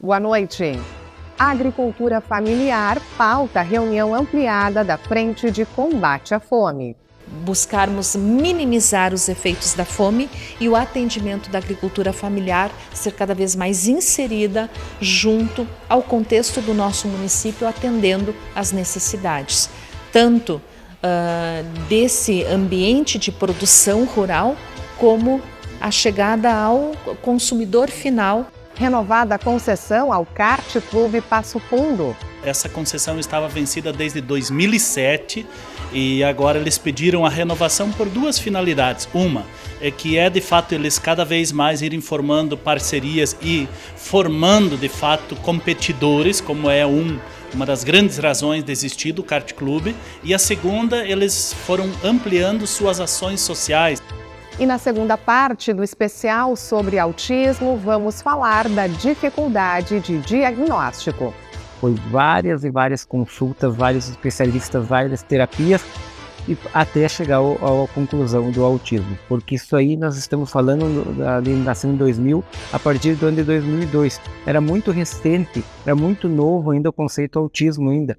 Boa noite. A agricultura familiar pauta reunião ampliada da Frente de Combate à Fome. Buscarmos minimizar os efeitos da fome e o atendimento da agricultura familiar ser cada vez mais inserida junto ao contexto do nosso município, atendendo às necessidades, tanto desse ambiente de produção rural, como a chegada ao consumidor final. Renovada a concessão ao Kart Clube Passo Fundo. Essa concessão estava vencida desde 2007 e agora eles pediram a renovação por duas finalidades. Uma é que de fato eles cada vez mais irem formando parcerias e formando de fato competidores, como é uma das grandes razões de existir do Kart Clube. E a segunda, eles foram ampliando suas ações sociais. E na segunda parte do especial sobre autismo, vamos falar da dificuldade de diagnóstico. Foi várias e várias consultas, vários especialistas, várias terapias, e até chegar à conclusão do autismo. Porque isso aí nós estamos falando nasceu em 2000, a partir do ano de 2002. Era muito recente, era muito novo ainda o conceito autismo ainda.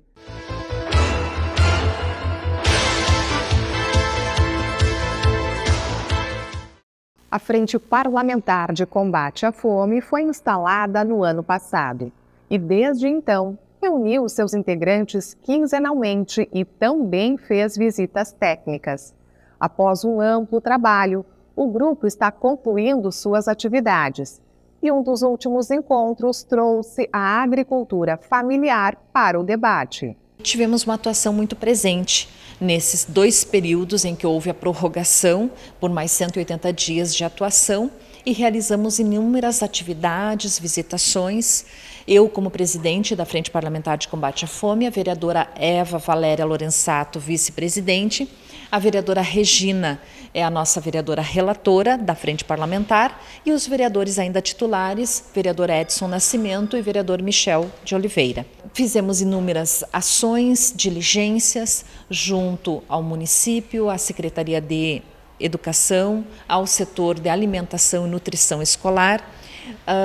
A Frente Parlamentar de Combate à Fome foi instalada no ano passado e, desde então, reuniu seus integrantes quinzenalmente e também fez visitas técnicas. Após um amplo trabalho, o grupo está concluindo suas atividades e um dos últimos encontros trouxe a agricultura familiar para o debate. Tivemos uma atuação muito presente nesses 2 períodos em que houve a prorrogação por mais 180 dias de atuação e realizamos inúmeras atividades, visitações. Eu, como presidente da Frente Parlamentar de Combate à Fome, a vereadora Eva Valéria Lorenzato, vice-presidente, a vereadora Regina é a nossa vereadora relatora da Frente Parlamentar e os vereadores ainda titulares, vereador Edson Nascimento e vereador Michel de Oliveira. Fizemos inúmeras ações, diligências junto ao município, à Secretaria de Educação, ao setor de alimentação e nutrição escolar,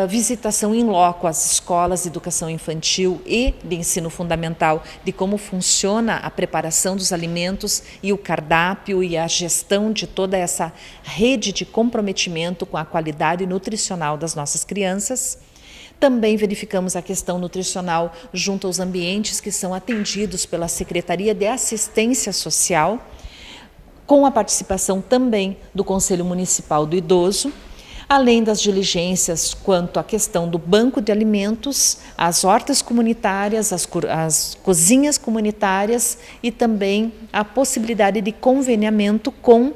visitação in loco às escolas de educação infantil e de ensino fundamental, de como funciona a preparação dos alimentos e o cardápio e a gestão de toda essa rede de comprometimento com a qualidade nutricional das nossas crianças. Também verificamos a questão nutricional junto aos ambientes que são atendidos pela Secretaria de Assistência Social, com a participação também do Conselho Municipal do Idoso, além das diligências quanto à questão do banco de alimentos, as hortas comunitárias, as cozinhas comunitárias e também a possibilidade de conveniamento com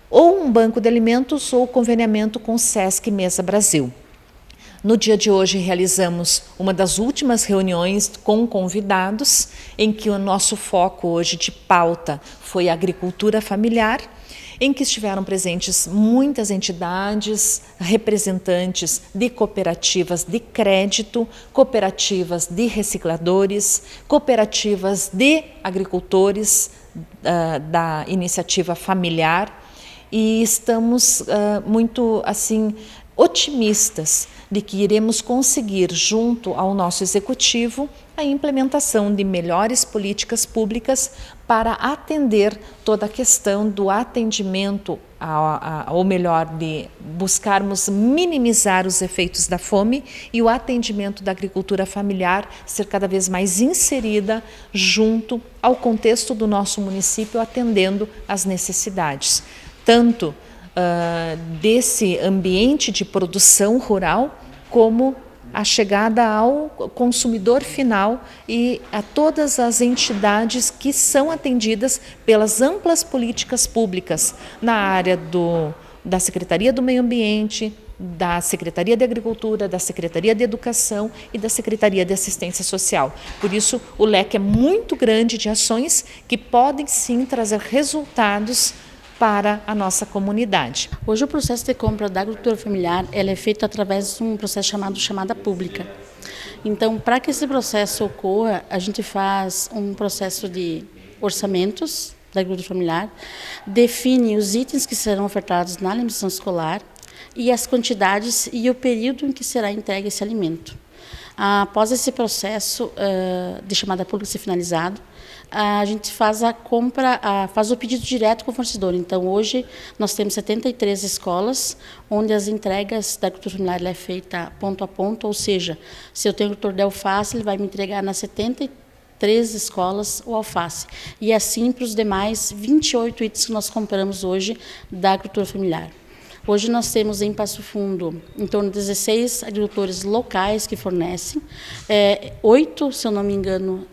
ou um banco de alimentos ou conveniamento com o Sesc Mesa Brasil. No dia de hoje realizamos uma das últimas reuniões com convidados, em que o nosso foco hoje de pauta foi a agricultura familiar, em que estiveram presentes muitas entidades, representantes de cooperativas de crédito, cooperativas de recicladores, cooperativas de agricultores da iniciativa familiar, e estamos muito otimistas de que iremos conseguir, junto ao nosso executivo, a implementação de melhores políticas públicas para atender toda a questão do atendimento, ou melhor, de buscarmos minimizar os efeitos da fome e o atendimento da agricultura familiar ser cada vez mais inserida junto ao contexto do nosso município, atendendo às necessidades, tanto desse ambiente de produção rural, como a chegada ao consumidor final e a todas as entidades que são atendidas pelas amplas políticas públicas na área da Secretaria do Meio Ambiente, da Secretaria de Agricultura, da Secretaria de Educação e da Secretaria de Assistência Social. Por isso, o leque é muito grande de ações que podem sim trazer resultados para a nossa comunidade. Hoje o processo de compra da agricultura familiar é feito através de um processo chamado chamada pública. Então, para que esse processo ocorra, a gente faz um processo de orçamentos da agricultura familiar, define os itens que serão ofertados na alimentação escolar e as quantidades e o período em que será entregue esse alimento. Após esse processo de chamada pública ser finalizado, a gente faz a compra, faz o pedido direto com o fornecedor. Então, hoje, nós temos 73 escolas, onde as entregas da agricultura familiar é feita ponto a ponto, ou seja, se eu tenho um agricultor de alface, ele vai me entregar nas 73 escolas o alface. E assim para os demais 28 itens que nós compramos hoje da agricultura familiar. Hoje nós temos em Passo Fundo em torno de 16 agricultores locais que fornecem, 8, se eu não me engano,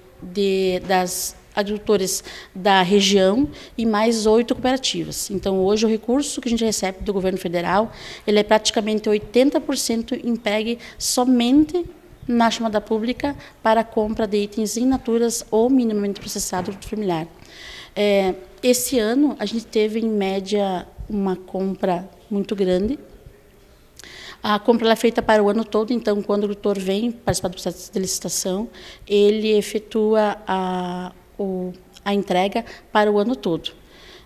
das agricultores da região e mais 8 cooperativas. Então, hoje o recurso que a gente recebe do governo federal, ele é praticamente 80% entregue somente na chamada pública para a compra de itens in naturas ou minimamente processados do familiar. Esse ano, a gente teve, em média, uma compra muito grande. A compra é feita para o ano todo, então, quando o agricultor vem participar do processo de licitação, ele efetua a entrega para o ano todo.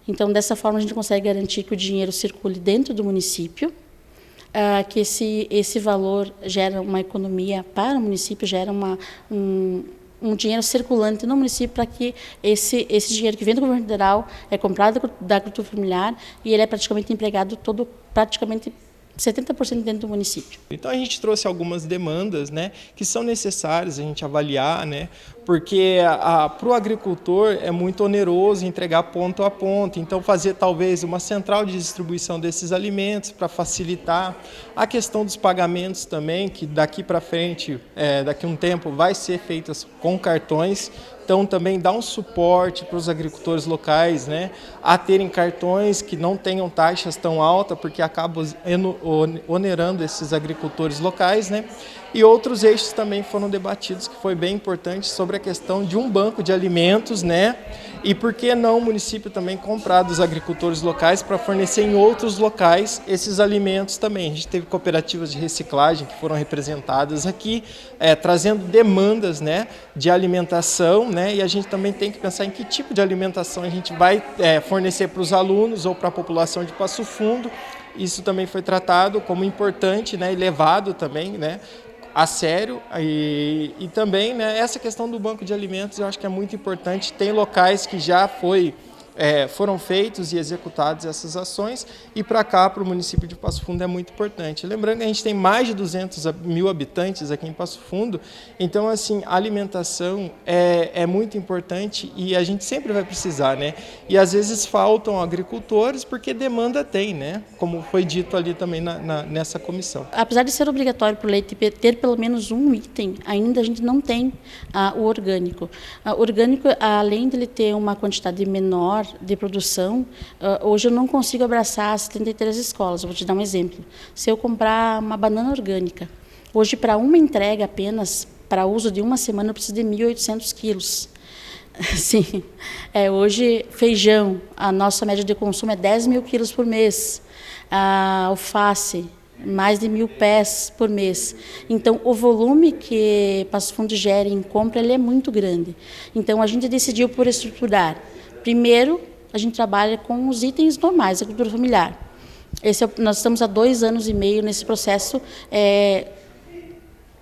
Então, dessa forma, a gente consegue garantir que o dinheiro circule dentro do município, que esse valor gera uma economia para o município, gera um dinheiro circulante no município para que esse dinheiro que vem do governo federal é comprado da agricultura familiar e ele é praticamente empregado praticamente 70% dentro do município. Então a gente trouxe algumas demandas, né, que são necessárias a gente avaliar, né, porque para o agricultor é muito oneroso entregar ponto a ponto, então fazer talvez uma central de distribuição desses alimentos para facilitar a questão dos pagamentos também, que daqui para frente, daqui a um tempo, vai ser feita com cartões. Então, também dá um suporte para os agricultores locais, né, a terem cartões que não tenham taxas tão altas, porque acabam onerando esses agricultores locais, né. E outros eixos também foram debatidos, que foi bem importante, sobre a questão de um banco de alimentos, né, e por que não o município também comprar dos agricultores locais para fornecer em outros locais esses alimentos também. A gente teve cooperativas de reciclagem que foram representadas aqui, trazendo demandas, né, de alimentação, né, e a gente também tem que pensar em que tipo de alimentação a gente vai fornecer para os alunos ou para a população de Passo Fundo. Isso também foi tratado como importante, né, e levado também, né, a sério, e também, né, essa questão do banco de alimentos eu acho que é muito importante. Tem locais que já foram feitos e executadas essas ações, e para cá, para o município de Passo Fundo, é muito importante. Lembrando que a gente tem mais de 200 mil habitantes aqui em Passo Fundo, então, assim, a alimentação é muito importante e a gente sempre vai precisar, né? E às vezes faltam agricultores porque demanda tem, né? Como foi dito ali também nessa comissão. Apesar de ser obrigatório para o leite ter pelo menos um item, ainda a gente não tem o orgânico. O orgânico, além de ele ter uma quantidade menor de produção, hoje eu não consigo abraçar as 73 escolas. Eu vou te dar um exemplo. Se eu comprar uma banana orgânica, hoje para uma entrega apenas, para uso de uma semana, eu preciso de 1.800 quilos. Sim. Hoje, feijão, a nossa média de consumo é 10 mil quilos por mês. A alface, mais de 1.000 pés por mês. Então, o volume que Passo Fundo gera em compra, ele é muito grande. Então, a gente decidiu por estruturar. Primeiro, a gente trabalha com os itens normais, a agricultura familiar. Nós estamos há 2 anos e meio nesse processo,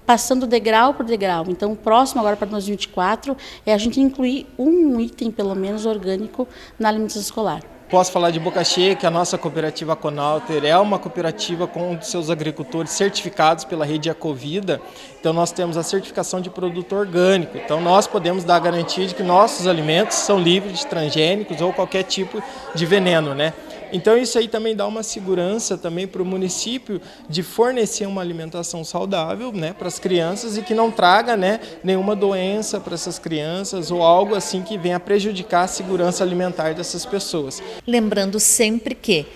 passando degrau por degrau. Então, o próximo, agora para 2024, é a gente incluir um item, pelo menos, orgânico na alimentação escolar. Posso falar de boca cheia que a nossa cooperativa Conalter é uma cooperativa com seus agricultores certificados pela rede Ecovida. Então nós temos a certificação de produto orgânico. Então nós podemos dar a garantia de que nossos alimentos são livres de transgênicos ou qualquer tipo de veneno, né? Então isso aí também dá uma segurança também para o município de fornecer uma alimentação saudável, né, para as crianças e que não traga, né, nenhuma doença para essas crianças ou algo assim que venha prejudicar a segurança alimentar dessas pessoas. Lembrando sempre que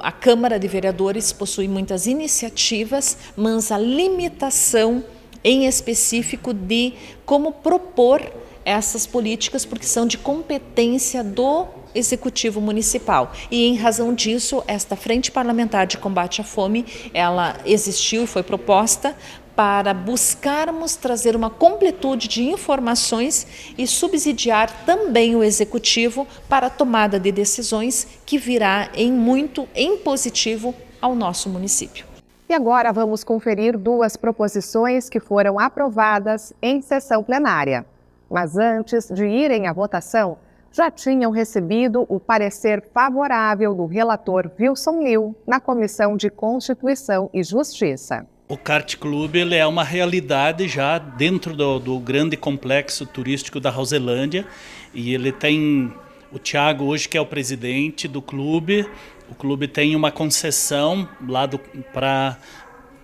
a Câmara de Vereadores possui muitas iniciativas, mas a limitação em específico de como propor essas políticas, porque são de competência do Executivo Municipal. E em razão disso, esta Frente Parlamentar de Combate à Fome, ela existiu e foi proposta para buscarmos trazer uma completude de informações e subsidiar também o Executivo para a tomada de decisões que virá em positivo ao nosso município. E agora vamos conferir duas proposições que foram aprovadas em sessão plenária. Mas antes de irem à votação, já tinham recebido o parecer favorável do relator Wilson Liu na Comissão de Constituição e Justiça. O Kart Club ele é uma realidade já dentro do grande complexo turístico da Roselândia, e ele tem o Thiago hoje, que é o presidente do clube. O clube tem uma concessão lá para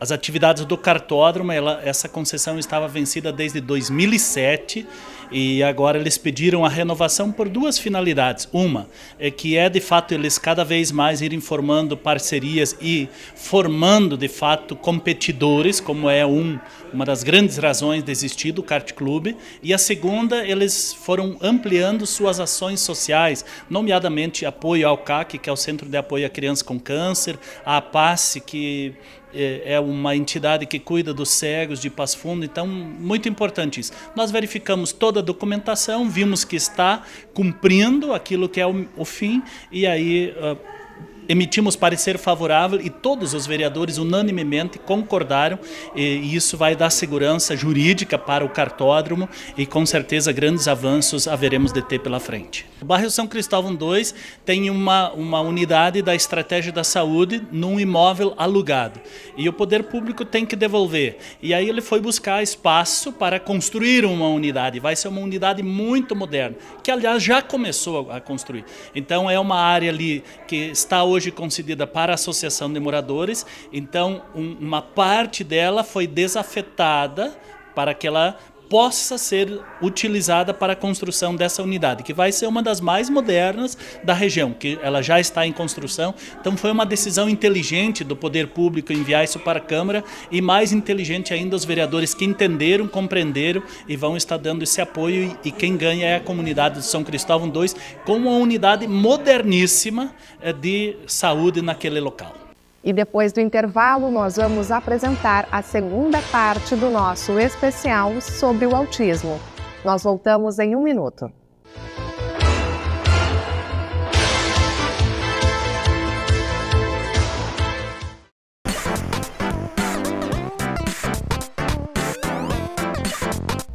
as atividades do kartódromo. Essa concessão estava vencida desde 2007 e agora eles pediram a renovação por duas finalidades. Uma é que de fato eles cada vez mais irem formando parcerias e formando de fato competidores, como é uma das grandes razões de existir do Kart Club. E a segunda, eles foram ampliando suas ações sociais, nomeadamente apoio ao CAC, que é o Centro de Apoio a Crianças com Câncer, a APACE, que é uma entidade que cuida dos cegos de Passo Fundo. Então, muito importante isso. Nós verificamos toda a documentação, vimos que está cumprindo aquilo que é o fim, e aí emitimos parecer favorável e todos os vereadores unanimemente concordaram, e isso vai dar segurança jurídica para o kartódromo e com certeza grandes avanços haveremos de ter pela frente. O bairro São Cristóvão 2 tem uma unidade da estratégia da saúde num imóvel alugado e o poder público tem que devolver, e aí ele foi buscar espaço para construir uma unidade. Vai ser uma unidade muito moderna, que aliás já começou a construir. Então é uma área ali que está hoje concedida para a Associação de Moradores, então uma parte dela foi desafetada para que ela possa ser utilizada para a construção dessa unidade, que vai ser uma das mais modernas da região, que ela já está em construção. Então foi uma decisão inteligente do poder público enviar isso para a Câmara, e mais inteligente ainda os vereadores que entenderam, compreenderam e vão estar dando esse apoio, e quem ganha é a comunidade de São Cristóvão 2, com uma unidade moderníssima de saúde naquele local. E depois do intervalo, nós vamos apresentar a segunda parte do nosso especial sobre o autismo. Nós voltamos em 1 minuto.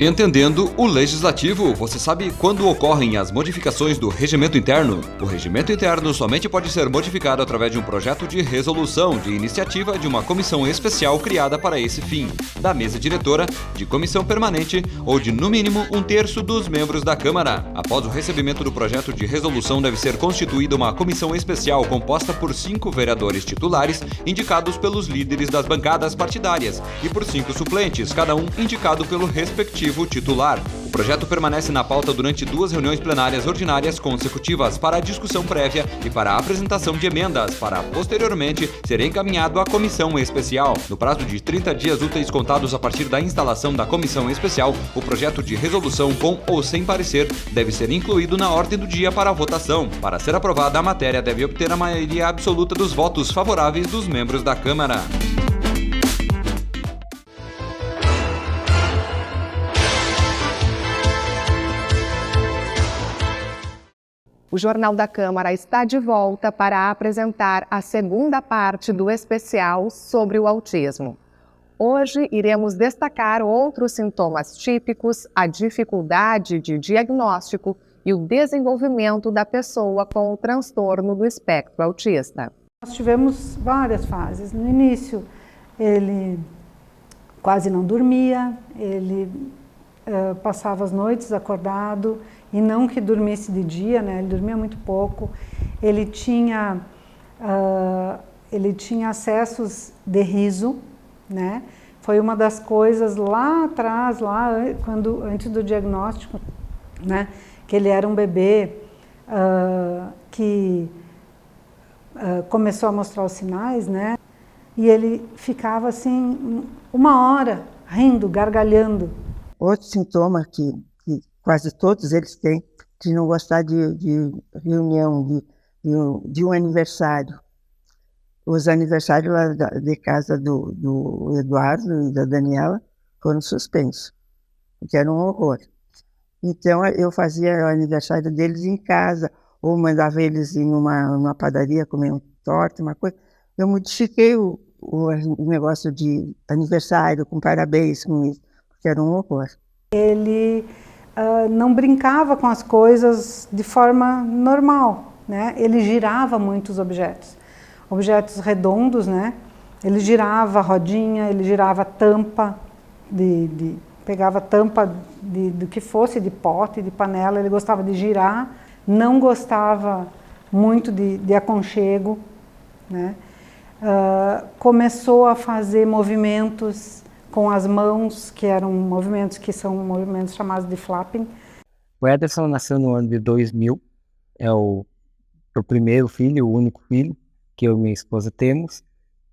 Entendendo o Legislativo, você sabe quando ocorrem as modificações do regimento interno? O regimento interno somente pode ser modificado através de um projeto de resolução de iniciativa de uma comissão especial criada para esse fim, da mesa diretora, de comissão permanente ou de, no mínimo, 1/3 dos membros da Câmara. Após o recebimento do projeto de resolução, deve ser constituída uma comissão especial composta por 5 vereadores titulares, indicados pelos líderes das bancadas partidárias, e por 5 suplentes, cada um indicado pelo respectivo titular. O projeto permanece na pauta durante 2 reuniões plenárias ordinárias consecutivas para a discussão prévia e para a apresentação de emendas, para posteriormente ser encaminhado à comissão especial. No prazo de 30 dias úteis contados a partir da instalação da comissão especial, o projeto de resolução com ou sem parecer deve ser incluído na ordem do dia para a votação. Para ser aprovada, a matéria deve obter a maioria absoluta dos votos favoráveis dos membros da Câmara. O Jornal da Câmara está de volta para apresentar a segunda parte do especial sobre o autismo. Hoje iremos destacar outros sintomas típicos, a dificuldade de diagnóstico e o desenvolvimento da pessoa com o transtorno do espectro autista. Nós tivemos várias fases. No início, ele quase não dormia, ele passava as noites acordado, e não que dormisse de dia, né? Ele dormia muito pouco. Ele tinha acessos de riso, né? Foi uma das coisas lá atrás, antes do diagnóstico, né? Que ele era um bebê que começou a mostrar os sinais, né? E ele ficava assim 1 hora rindo, gargalhando. Outro sintoma que quase todos eles têm, de não gostar de reunião, de um aniversário. Os aniversários lá de casa do Eduardo e da Daniela foram suspensos, que era um horror. Então eu fazia o aniversário deles em casa, ou mandava eles ir numa padaria comer um torta, uma coisa. Eu modifiquei o negócio de aniversário, com parabéns, com isso, porque era um horror. Ele não brincava com as coisas de forma normal, né? Ele girava muitos objetos redondos, né? Ele girava a rodinha, ele girava a tampa, pegava a tampa do que fosse, de pote, de panela, ele gostava de girar, não gostava muito de aconchego, né? Começou a fazer movimentos com as mãos, que eram movimentos que são movimentos chamados de flapping. O Ederson nasceu no ano de 2000, é o primeiro filho, o único filho que eu e minha esposa temos.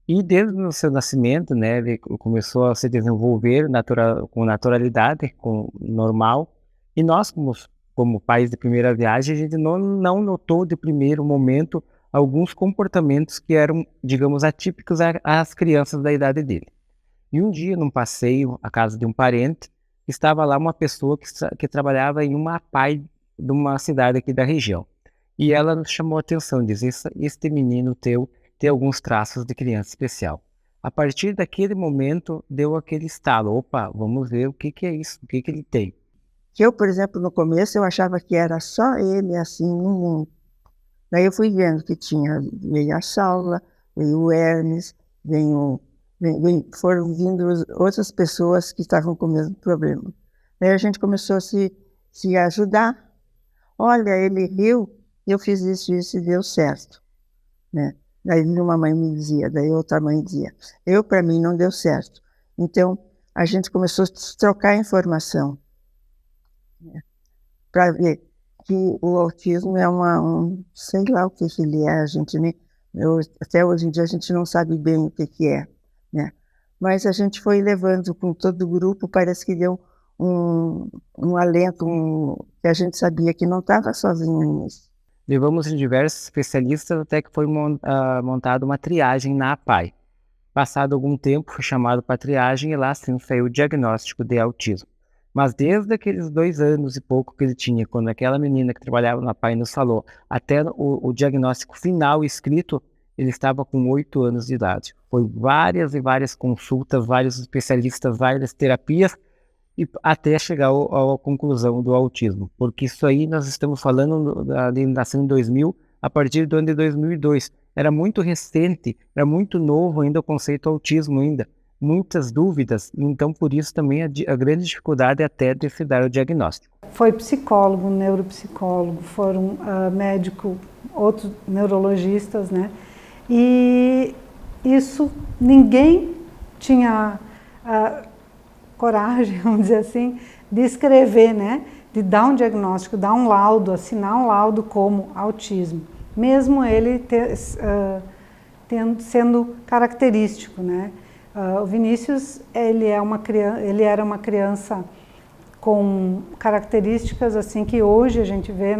E desde o seu nascimento, né, ele começou a se desenvolver com naturalidade, normal. E nós, como pais de primeira viagem, a gente não notou de primeiro momento alguns comportamentos que eram, digamos, atípicos às crianças da idade dele. E um dia, num passeio à casa de um parente, estava lá uma pessoa que trabalhava em uma APAE de uma cidade aqui da região. E ela nos chamou a atenção, disse: este menino teu tem alguns traços de criança especial. A partir daquele momento, deu aquele estalo: opa, vamos ver o que é isso, o que ele tem. Eu, por exemplo, no começo, eu achava que era só ele, assim, no mundo. Daí eu fui vendo que veio a Saula, veio o Hermes, foram vindo outras pessoas que estavam com o mesmo problema. Daí a gente começou a se ajudar. Olha, ele riu, eu fiz isso e deu certo, né? Daí uma mãe me dizia, daí outra mãe dizia, para mim não deu certo. Então a gente começou a trocar informação, né, para ver que o autismo é sei lá o que ele é, a gente até hoje em dia a gente não sabe bem o que é, né? Mas a gente foi levando com todo o grupo, parece que deu um alento, que a gente sabia que não estava sozinho nisso. Levamos em diversos especialistas até que foi montada uma triagem na APAE. Passado algum tempo, foi chamado para triagem e lá sim saiu o diagnóstico de autismo. Mas desde aqueles 2 anos e pouco que ele tinha, quando aquela menina que trabalhava na APAE nos falou, até o diagnóstico final escrito, ele estava com 8 anos de idade. Foi várias e várias consultas, vários especialistas, várias terapias, e até chegar à conclusão do autismo. Porque isso aí nós estamos falando, ele nasceu em 2000, a partir do ano de 2002. Era muito recente, era muito novo ainda o conceito autismo ainda. Muitas dúvidas, então por isso também a grande dificuldade até de se dar o diagnóstico. Foi psicólogo, neuropsicólogo, foram médico, outros neurologistas, né? E isso ninguém tinha coragem, vamos dizer assim, de escrever, né? De dar um diagnóstico, dar um laudo, assinar um laudo como autismo, mesmo ele sendo característico, né? O Vinícius, ele era uma criança com características assim que hoje a gente vê,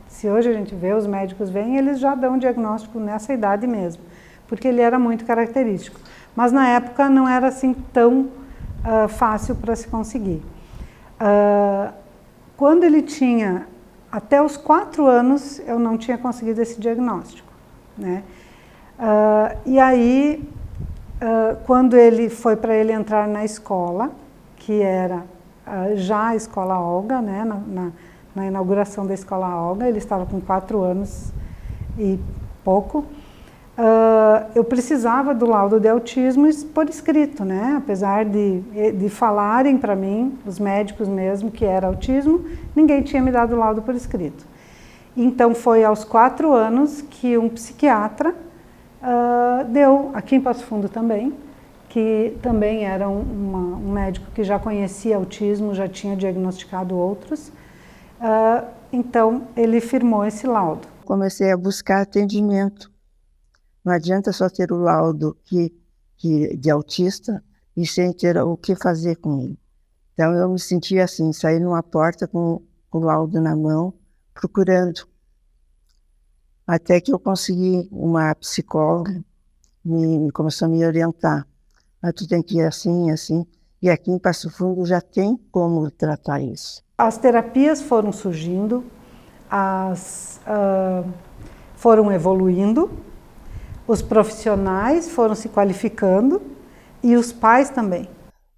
se hoje a gente vê, os médicos veem, eles já dão diagnóstico nessa idade mesmo, porque ele era muito característico. Mas na época não era assim tão fácil para se conseguir. Quando ele tinha até os 4 anos, eu não tinha conseguido esse diagnóstico, né? E aí, quando foi para ele entrar na escola, que era já a Escola Olga, né? Na inauguração da Escola Olga, ele estava com 4 anos e pouco. Eu precisava do laudo de autismo por escrito, né? Apesar de falarem para mim, os médicos mesmo, que era autismo, ninguém tinha me dado o laudo por escrito. Então foi aos 4 anos que um psiquiatra deu, aqui em Passo Fundo também, que também era um médico que já conhecia autismo, já tinha diagnosticado outros, então ele firmou esse laudo. Comecei a buscar atendimento. Não adianta só ter o laudo de autista e sem ter o que fazer com ele. Então eu me sentia assim, sair numa porta com o laudo na mão, procurando. Até que eu consegui uma psicóloga, começou a me orientar. Tu tem que ir assim, assim. E aqui em Passo Fundo já tem como tratar isso. As terapias foram surgindo, foram evoluindo. Os profissionais foram se qualificando e os pais também.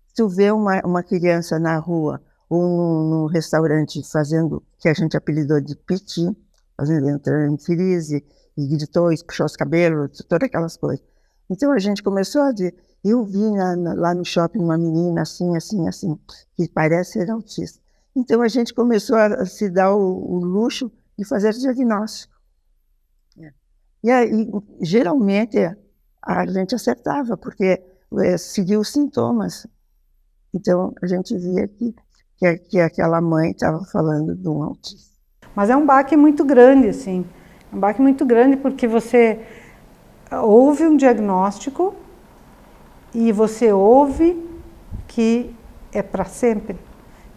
Se tu vê uma criança na rua ou num restaurante fazendo, que a gente apelidou de piti, entrando em crise, e gritou, e puxou os cabelos, todas aquelas coisas. Então a gente começou a dizer, eu vi lá no shopping uma menina assim, que parece ser autista. Então a gente começou a se dar o luxo de fazer diagnóstico. E aí, geralmente, a gente acertava, porque seguia os sintomas. Então a gente via que aquela mãe estava falando de um autista. Mas é um baque muito grande, assim. É um baque muito grande porque você ouve um diagnóstico e você ouve que é para sempre,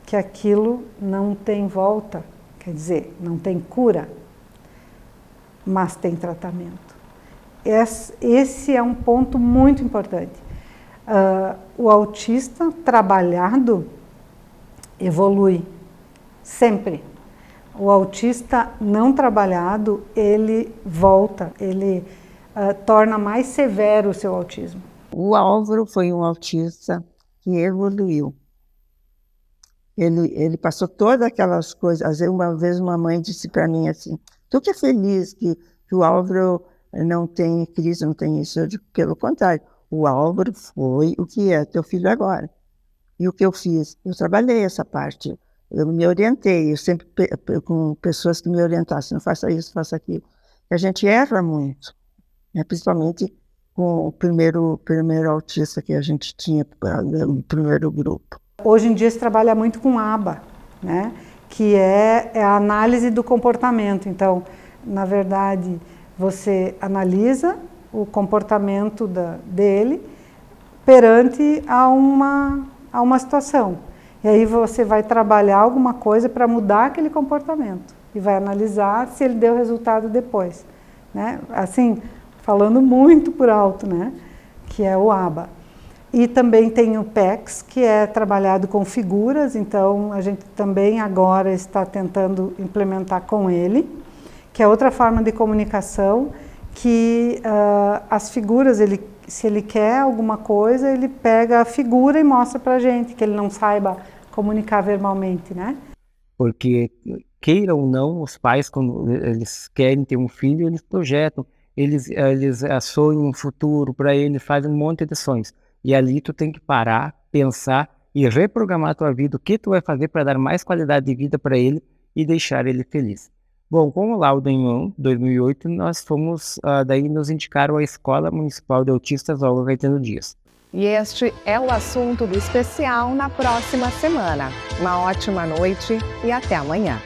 que aquilo não tem volta, quer dizer, não tem cura, mas tem tratamento. Esse é um ponto muito importante. O autista trabalhado evolui sempre. O autista não trabalhado, ele volta, ele torna mais severo o seu autismo. O Álvaro foi um autista que evoluiu. Ele passou todas aquelas coisas. Uma vez uma mãe disse para mim assim, tu que é feliz que o Álvaro não tem crise, não tem isso. Eu digo, pelo contrário, o Álvaro foi o que é teu filho agora. E o que eu fiz? Eu trabalhei essa parte. Eu me orientei, eu sempre com pessoas que me orientassem, não faça isso, faça aquilo. E a gente erra muito, né? Principalmente com o primeiro autista que a gente tinha, o primeiro grupo. Hoje em dia se trabalha muito com ABA, né? Que é a análise do comportamento. Então, na verdade, você analisa o comportamento dele perante a uma situação. E aí você vai trabalhar alguma coisa para mudar aquele comportamento e vai analisar se ele deu resultado depois, né? Assim, falando muito por alto, né? Que é o ABA. E também tem o PECS, que é trabalhado com figuras, então a gente também agora está tentando implementar com ele, que é outra forma de comunicação, que as figuras, se ele quer alguma coisa, ele pega a figura e mostra pra gente, que ele não saiba comunicar verbalmente, né? Porque, queira ou não, os pais, quando eles querem ter um filho, eles projetam, eles sonham um futuro para ele, fazem um monte de sonhos. E ali tu tem que parar, pensar e reprogramar a tua vida, o que tu vai fazer para dar mais qualidade de vida para ele e deixar ele feliz. Bom, com o laudo em 2008, nós fomos, daí nos indicaram a Escola Municipal de Autistas Olga Caetano Dias. E este é o assunto do especial na próxima semana. Uma ótima noite e até amanhã.